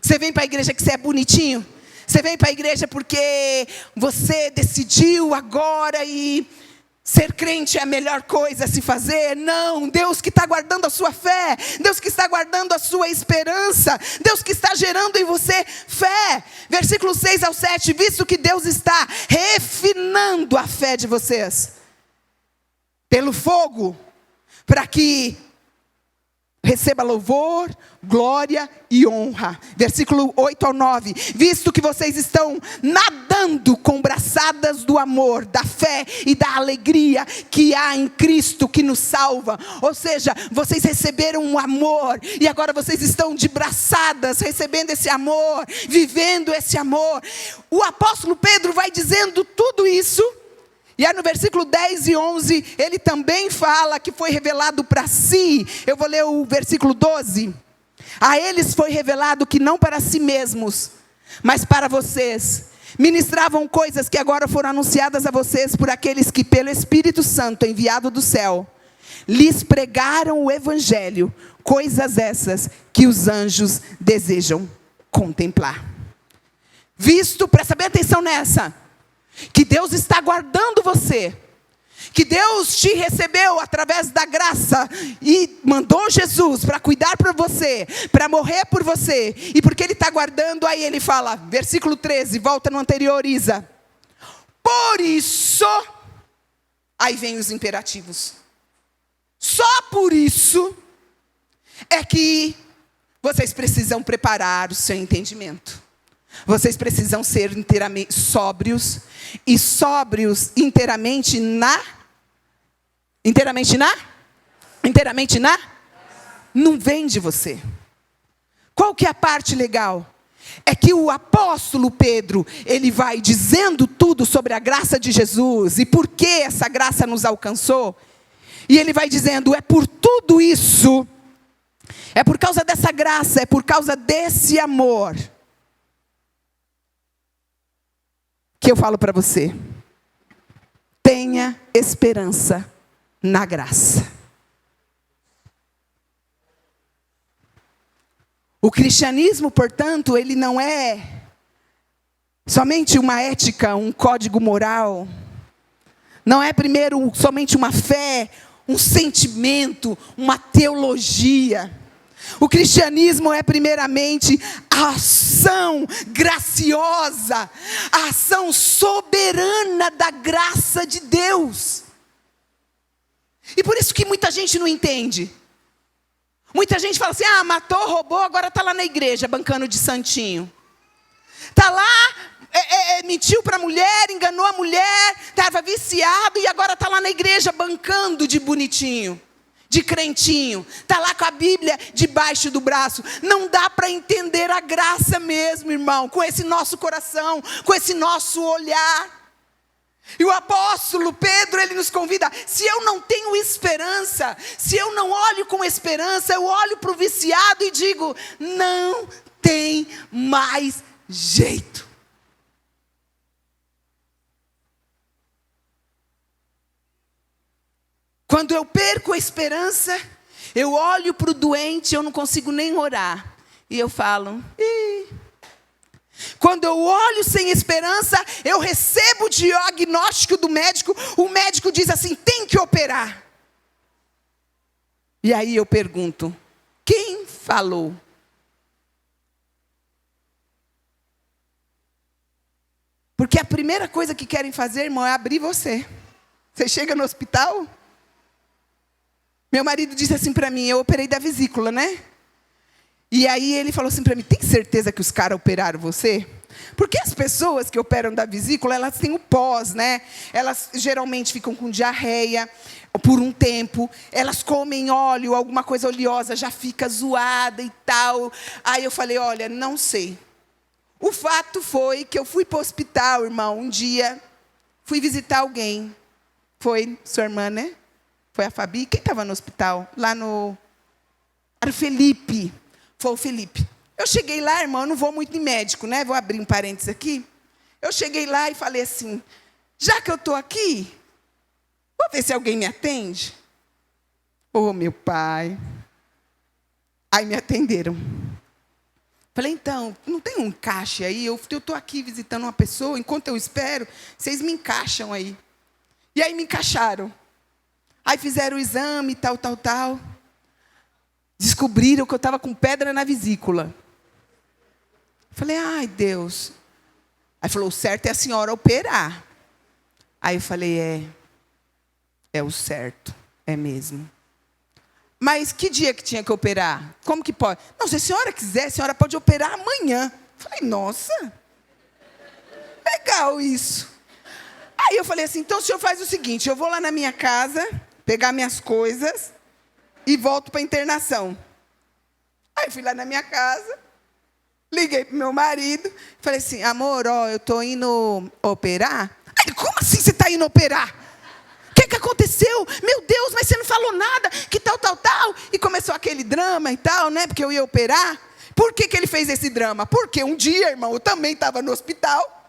Que você vem para a igreja que você é bonitinho? Você vem para a igreja porque você decidiu agora e ser crente é a melhor coisa a se fazer? Não, Deus que está guardando a sua fé, Deus que está guardando a sua esperança, Deus que está gerando em você fé. Versículo 6 ao 7, visto que Deus está refinando a fé de vocês pelo fogo, para que receba louvor, glória e honra. Versículo 8 ao 9. Visto que vocês estão nadando com braçadas do amor, da fé e da alegria que há em Cristo que nos salva. Ou seja, vocês receberam um amor e agora vocês estão de braçadas, recebendo esse amor, vivendo esse amor. O apóstolo Pedro vai dizendo tudo isso. E aí no versículo 10 e 11, ele também fala que foi revelado para si. Eu vou ler o versículo 12. A eles foi revelado que não para si mesmos, mas para vocês, ministravam coisas que agora foram anunciadas a vocês por aqueles que pelo Espírito Santo enviado do céu, lhes pregaram o evangelho, coisas essas que os anjos desejam contemplar. Visto, presta bem atenção nessa, que Deus está guardando você, que Deus te recebeu através da graça e mandou Jesus para cuidar por você, para morrer por você, e porque Ele está guardando, aí Ele fala, versículo 13, volta no anterior, Isa. Por isso, aí vem os imperativos. Só por isso é que vocês precisam preparar o seu entendimento. Vocês precisam ser inteiramente sóbrios, e sóbrios inteiramente na? Não vem de você. Qual que é a parte legal? É que o apóstolo Pedro, ele vai dizendo tudo sobre a graça de Jesus, e por que essa graça nos alcançou, e ele vai dizendo, é por tudo isso, é por causa dessa graça, é por causa desse amor, que eu falo para você, tenha esperança na graça. O cristianismo, portanto, ele não é somente uma ética, um código moral. Não é primeiro somente uma fé, um sentimento, uma teologia. O cristianismo é primeiramente a ação graciosa, a ação soberana da graça de Deus. E por isso que muita gente não entende. Muita gente fala assim, matou, roubou, agora está lá na igreja, bancando de santinho. Está lá, mentiu para a mulher, enganou a mulher, estava viciado e agora está lá na igreja, bancando de bonitinho. De crentinho, está lá com a Bíblia debaixo do braço. Não dá para entender a graça mesmo, irmão, com esse nosso coração, com esse nosso olhar. E o apóstolo Pedro, ele nos convida, se eu não tenho esperança, se eu não olho com esperança, eu olho para o viciado e digo, não tem mais jeito. Quando eu perco a esperança, eu olho para o doente, eu não consigo nem orar. E eu falo, ih. Quando eu olho sem esperança, eu recebo o diagnóstico do médico. O médico diz assim, tem que operar. E aí eu pergunto, quem falou? Porque a primeira coisa que querem fazer, irmão, é abrir você. Você chega no hospital... Meu marido disse assim para mim, eu operei da vesícula, né? E aí ele falou assim para mim, tem certeza que os caras operaram você? Porque as pessoas que operam da vesícula, elas têm o pós, né? Elas geralmente ficam com diarreia por um tempo. Elas comem óleo, alguma coisa oleosa, já fica zoada e tal. Aí eu falei, olha, não sei. O fato foi que eu fui para o hospital, irmão, um dia. Fui visitar alguém. Foi sua irmã, né? Foi a Fabi. Quem estava no hospital? Lá no... Era o Felipe. Foi o Felipe. Eu cheguei lá, irmão, eu não vou muito em médico, né? Vou abrir um parênteses aqui. Eu cheguei lá e falei assim, já que eu estou aqui, vou ver se alguém me atende. Oh, meu pai. Aí me atenderam. Falei, então, não tem um encaixe aí? Eu estou aqui visitando uma pessoa, enquanto eu espero, vocês me encaixam aí. E aí me encaixaram. Aí fizeram o exame, tal. Descobriram que eu estava com pedra na vesícula. Falei, ai, Deus. Aí falou, o certo é a senhora operar. Aí eu falei, é o certo, é mesmo. Mas que dia que tinha que operar? Como que pode? Não, se a senhora quiser, a senhora pode operar amanhã. Falei, nossa, legal isso. Aí eu falei assim, então o senhor faz o seguinte, eu vou lá na minha casa, pegar minhas coisas e volto para a internação. Aí fui lá na minha casa, liguei para o meu marido, falei assim, amor, ó, eu estou indo operar. Aí, como assim você está indo operar? O que aconteceu? Meu Deus, mas você não falou nada, que tal. E começou aquele drama e tal, né, porque eu ia operar. Por que ele fez esse drama? Porque um dia, irmão, eu também estava no hospital.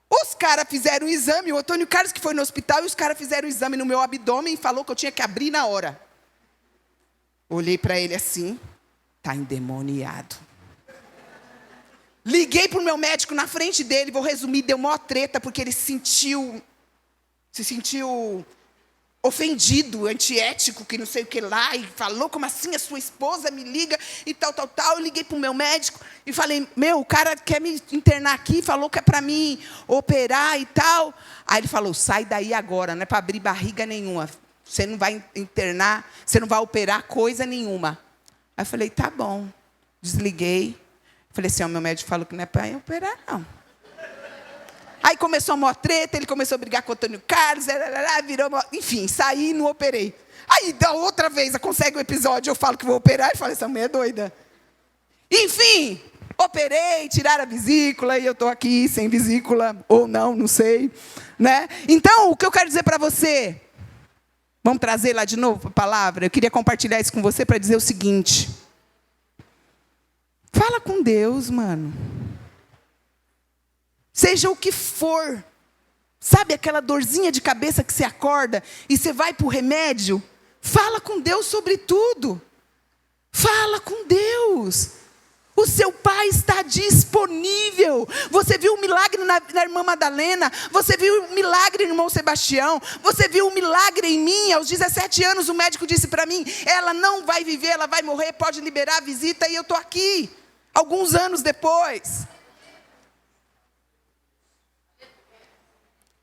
Os caras fizeram o exame, o Antônio Carlos que foi no hospital, e os caras fizeram o exame no meu abdômen e falou que eu tinha que abrir na hora. Olhei para ele assim, tá endemoniado. Liguei para o meu médico na frente dele, vou resumir, deu maior treta, porque ele se sentiu ofendido, antiético, que não sei o que lá, e falou, como assim, a sua esposa me liga, e tal. Eu liguei para o meu médico, e falei, o cara quer me internar aqui, falou que é para mim operar e tal. Aí ele falou, sai daí agora, não é para abrir barriga nenhuma, você não vai internar, você não vai operar coisa nenhuma. Aí eu falei, tá bom, desliguei. Falei assim, meu médico falou que não é para eu operar, não. Aí começou a maior treta, ele começou a brigar com o Antônio Carlos, virou, enfim, saí e não operei. Aí, da outra vez, consegue um episódio, eu falo que vou operar, e falo, essa mulher é doida. Enfim, operei, tiraram a vesícula, e eu estou aqui sem vesícula, ou não sei. Né? Então, o que eu quero dizer para você, vamos trazer lá de novo a palavra? Eu queria compartilhar isso com você para dizer o seguinte. Fala com Deus, mano. Seja o que for. Sabe aquela dorzinha de cabeça que você acorda e você vai para o remédio? Fala com Deus sobre tudo. Fala com Deus. O seu pai está disponível. Você viu o milagre na irmã Madalena. Você viu o milagre no irmão Sebastião. Você viu o milagre em mim. Aos 17 anos o médico disse para mim, ela não vai viver, ela vai morrer, pode liberar a visita. E eu estou aqui, alguns anos depois.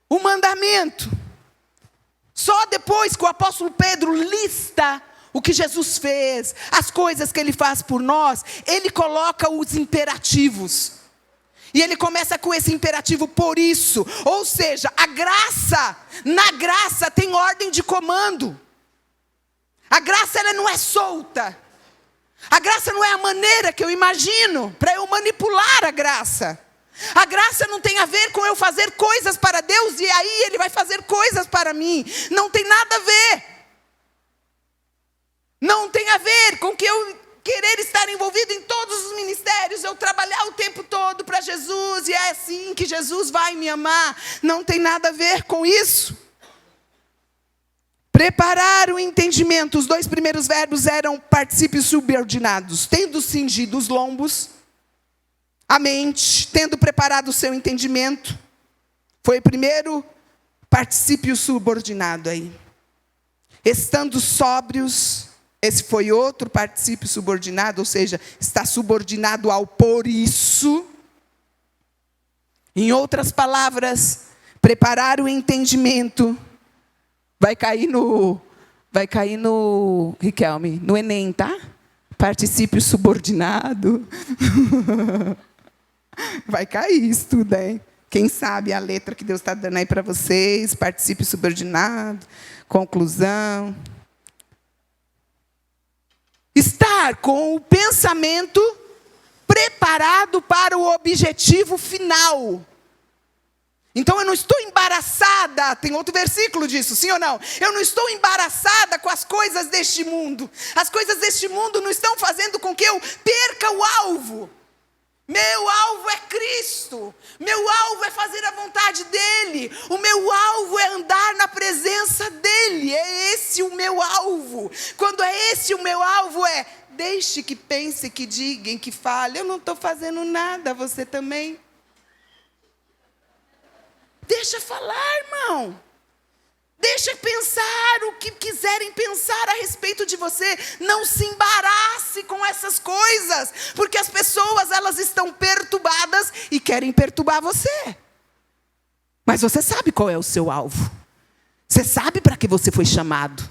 O mandamento. Só depois que o apóstolo Pedro lista o que Jesus fez, as coisas que ele faz por nós, ele coloca os imperativos. E ele começa com esse imperativo por isso. Ou seja, a graça, na graça tem ordem de comando. A graça ela não é solta. A graça não é a maneira que eu imagino para eu manipular a graça. A graça não tem a ver com eu fazer coisas para Deus e aí Ele vai fazer coisas para mim. Não tem nada a ver. Não tem a ver com que eu querer estar envolvido em todos os ministérios, eu trabalhar o tempo todo para Jesus e é assim que Jesus vai me amar. Não tem nada a ver com isso. Preparar o entendimento. Os 2 primeiros verbos eram particípios subordinados. Tendo cingido os lombos, a mente, tendo preparado o seu entendimento. Foi o primeiro particípio subordinado aí. Estando sóbrios, esse foi outro particípio subordinado, ou seja, está subordinado ao por isso. Em outras palavras, preparar o entendimento. Vai cair no, Riquelme, no Enem, tá? Particípio subordinado. Vai cair isso tudo, hein? Quem sabe a letra que Deus está dando aí para vocês, particípio subordinado, conclusão. Estar com o pensamento preparado para o objetivo final. Então eu não estou embaraçada, tem outro versículo disso, sim ou não? Eu não estou embaraçada com as coisas deste mundo. As coisas deste mundo não estão fazendo com que eu perca o alvo. Meu alvo é Cristo. Meu alvo é fazer a vontade dEle. O meu alvo é andar na presença dEle. É esse o meu alvo. Quando é esse o meu alvo, deixe que pense, que digam, que fale. Eu não estou fazendo nada, você também. Deixa falar, irmão. Deixa pensar o que quiserem pensar a respeito de você. Não se embarace com essas coisas. Porque as pessoas, elas estão perturbadas e querem perturbar você. Mas você sabe qual é o seu alvo. Você sabe para que você foi chamado.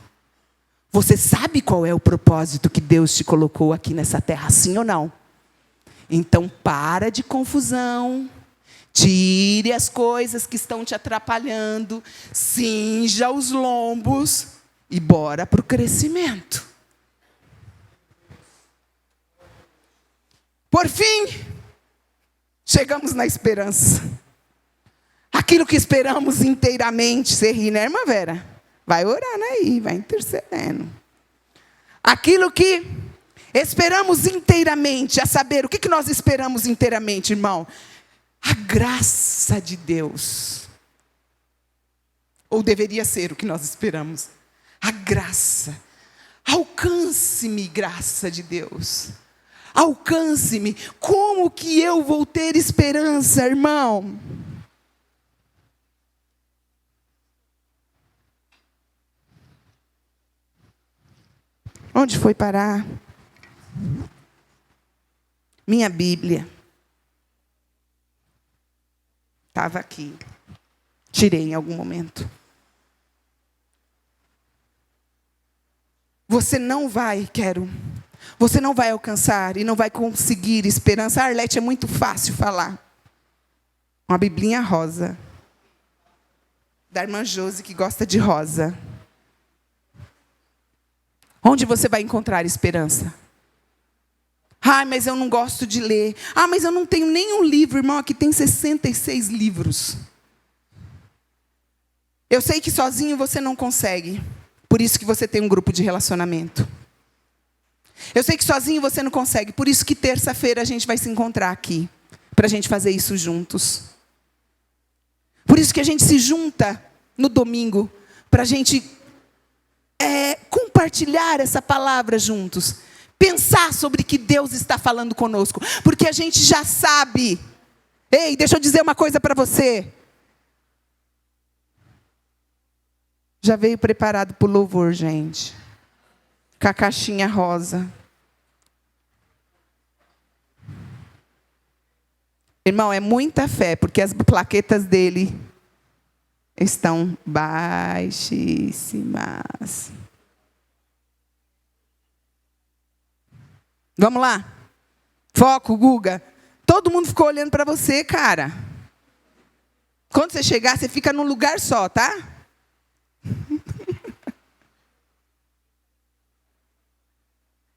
Você sabe qual é o propósito que Deus te colocou aqui nessa terra, sim ou não? Então para de confusão. Tire as coisas que estão te atrapalhando, cinja os lombos e bora para o crescimento. Por fim, chegamos na esperança. Aquilo que esperamos inteiramente. Você ri, né, irmã Vera? Vai orando aí, vai intercedendo. Aquilo que esperamos inteiramente, a saber, o que nós esperamos inteiramente, irmão? A graça de Deus. Ou deveria ser o que nós esperamos. A graça. Alcance-me, graça de Deus. Alcance-me. Como que eu vou ter esperança, irmão? Onde foi parar? Minha Bíblia. Estava aqui. Tirei em algum momento. Você não vai alcançar e não vai conseguir esperança. Arlete, é muito fácil falar. Uma biblinha rosa. Da irmã Josi, que gosta de rosa. Onde você vai encontrar esperança? Ah, mas eu não gosto de ler. Ah, mas eu não tenho nenhum livro, irmão. Aqui tem 66 livros. Eu sei que sozinho você não consegue. Por isso que você tem um grupo de relacionamento. Eu sei que sozinho você não consegue. Por isso que terça-feira a gente vai se encontrar aqui. Para a gente fazer isso juntos. Por isso que a gente se junta no domingo. Para a gente compartilhar essa palavra juntos. Pensar sobre o que Deus está falando conosco. Porque a gente já sabe. Ei, deixa eu dizer uma coisa para você. Já veio preparado para o louvor, gente. Com a caixinha rosa. Irmão, é muita fé, porque as plaquetas dele estão baixíssimas. Vamos lá? Foco, Guga. Todo mundo ficou olhando para você, cara. Quando você chegar, você fica num lugar só, tá?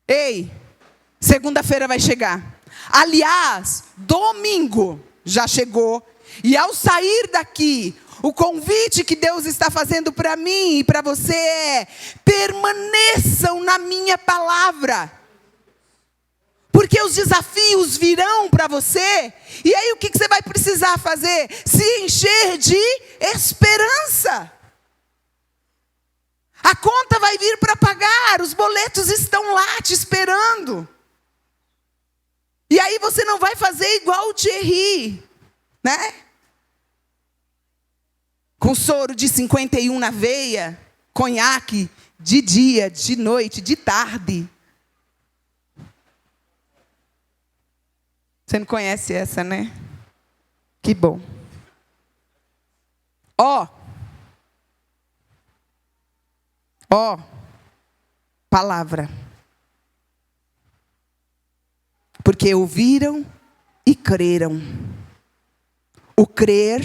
Ei, segunda-feira vai chegar. Aliás, domingo. já chegou. E ao sair daqui, o convite que Deus está fazendo para mim e para você é: permaneçam na minha palavra. Porque os desafios virão para você. E aí o que você vai precisar fazer? Se encher de esperança. A conta vai vir para pagar. Os boletos estão lá te esperando. E aí você não vai fazer igual o Thierry, né? Com soro de 51 na veia, conhaque de dia, de noite, de tarde. Você não conhece essa, né? Que bom. Ó, palavra. Porque ouviram e creram. O crer,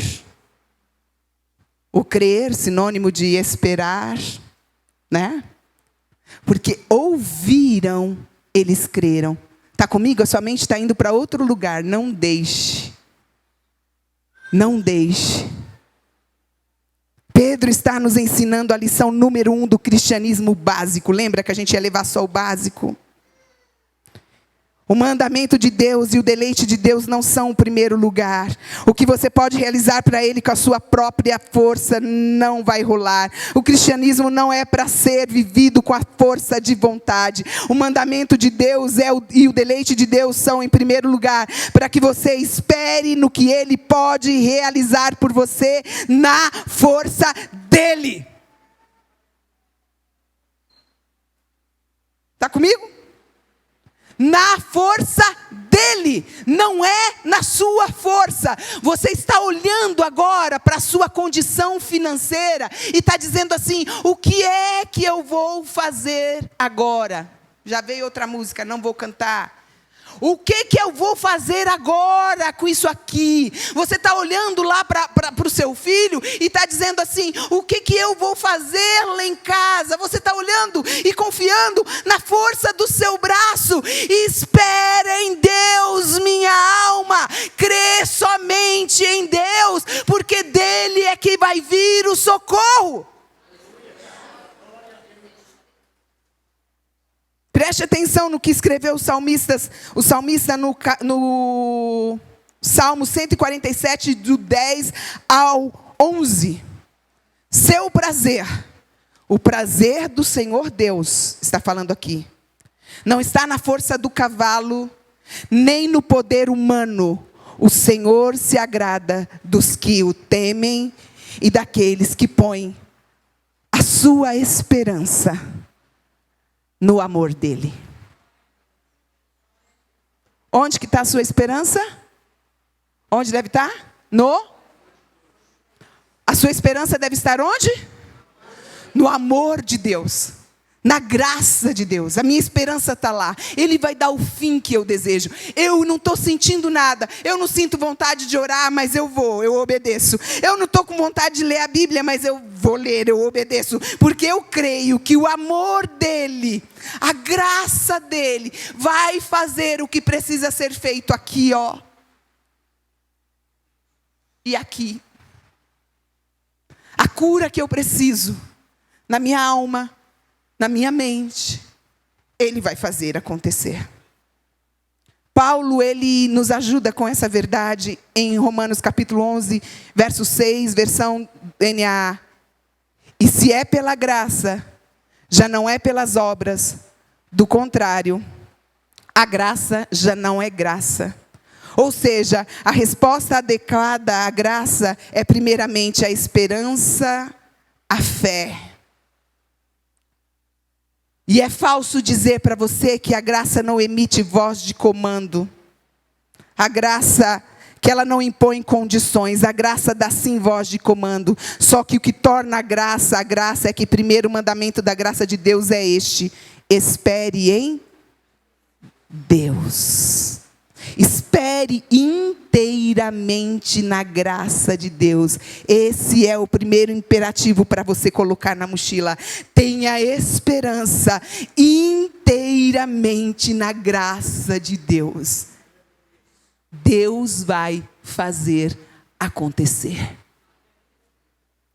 sinônimo de esperar, né? Porque ouviram, eles creram. Está comigo? A sua mente está indo para outro lugar. Não deixe. Não deixe. Pedro está nos ensinando a lição número 1 do cristianismo básico. Lembra que a gente ia levar só o básico? O mandamento de Deus e o deleite de Deus não são o primeiro lugar. O que você pode realizar para Ele com a sua própria força não vai rolar. O cristianismo não é para ser vivido com a força de vontade. O mandamento de Deus e o deleite de Deus são, em primeiro lugar, para que você espere no que Ele pode realizar por você na força dEle. Está comigo? Na força dEle, não é na sua força. Você está olhando agora para a sua condição financeira e está dizendo assim: o que é que eu vou fazer agora? Já veio outra música, não vou cantar. O que eu vou fazer agora com isso aqui? Você está olhando lá para o seu filho e está dizendo assim: o que eu vou fazer lá em casa? Você está olhando e confiando na força do seu braço. Espera em Deus, minha alma. Crê somente em Deus, porque dEle é que vai vir o socorro. Preste atenção no que escreveu o salmista no Salmo 147, do 10 ao 11. Seu prazer, o prazer do Senhor Deus, está falando aqui, não está na força do cavalo, nem no poder humano. O Senhor se agrada dos que o temem e daqueles que põem a sua esperança no amor dEle. Onde que está a sua esperança? Onde deve estar? A sua esperança deve estar onde? No amor de Deus. Na graça de Deus. A minha esperança está lá. Ele vai dar o fim que eu desejo. Eu não estou sentindo nada. Eu não sinto vontade de orar, mas eu obedeço. Eu não estou com vontade de ler a Bíblia, mas eu vou ler, eu obedeço. Porque eu creio que o amor dEle, a graça dEle, vai fazer o que precisa ser feito aqui, ó. E aqui. A cura que eu preciso, na minha alma, na minha mente, Ele vai fazer acontecer. Paulo, ele nos ajuda com essa verdade em Romanos capítulo 11, verso 6, versão NAA. E se é pela graça, já não é pelas obras. Do contrário, a graça já não é graça. Ou seja, a resposta adequada à graça é primeiramente a esperança, a fé. E é falso dizer para você que a graça não emite voz de comando. A graça, que ela não impõe condições. A graça dá sim voz de comando. Só que o que torna a graça é que o primeiro mandamento da graça de Deus é este: espere em Deus. Espere inteiramente na graça de Deus. Esse é o primeiro imperativo para você colocar na mochila. Tenha esperança inteiramente na graça de Deus. Deus vai fazer acontecer.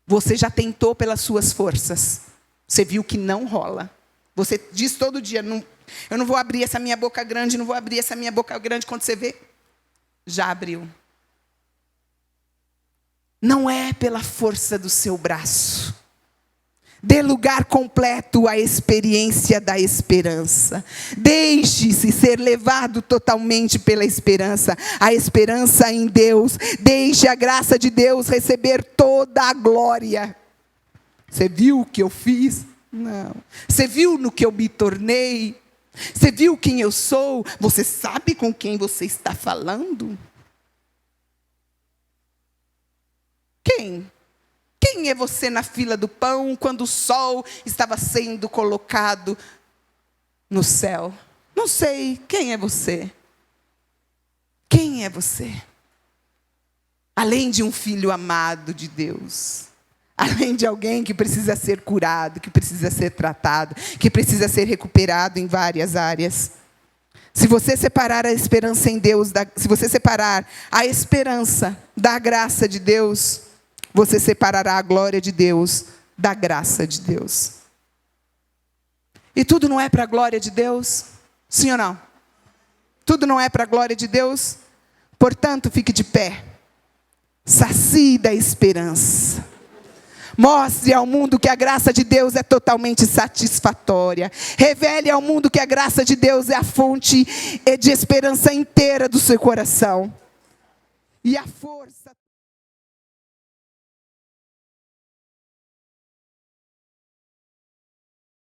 Você já tentou pelas suas forças. Você viu que não rola. Você diz todo dia, eu não vou abrir essa minha boca grande, não vou abrir essa minha boca grande. Quando você vê, já abriu. Não é pela força do seu braço. Dê lugar completo à experiência da esperança. Deixe-se ser levado totalmente pela esperança. A esperança em Deus. Deixe a graça de Deus receber toda a glória. Você viu o que eu fiz? Não. Você viu no que eu me tornei? Você viu quem eu sou? Você sabe com quem você está falando? Quem? Quem é você na fila do pão quando o sol estava sendo colocado no céu? Não sei. Quem é você? Quem é você? Além de um filho amado de Deus. Além de alguém que precisa ser curado, que precisa ser tratado, que precisa ser recuperado em várias áreas. Se você separar a esperança em Deus, se você separar a esperança da graça de Deus, você separará a glória de Deus da graça de Deus. E tudo não é para a glória de Deus? Sim ou não? Tudo não é para a glória de Deus? Portanto, fique de pé. Sacie da esperança. Mostre ao mundo que a graça de Deus é totalmente satisfatória. Revele ao mundo que a graça de Deus é a fonte de esperança inteira do seu coração. E a força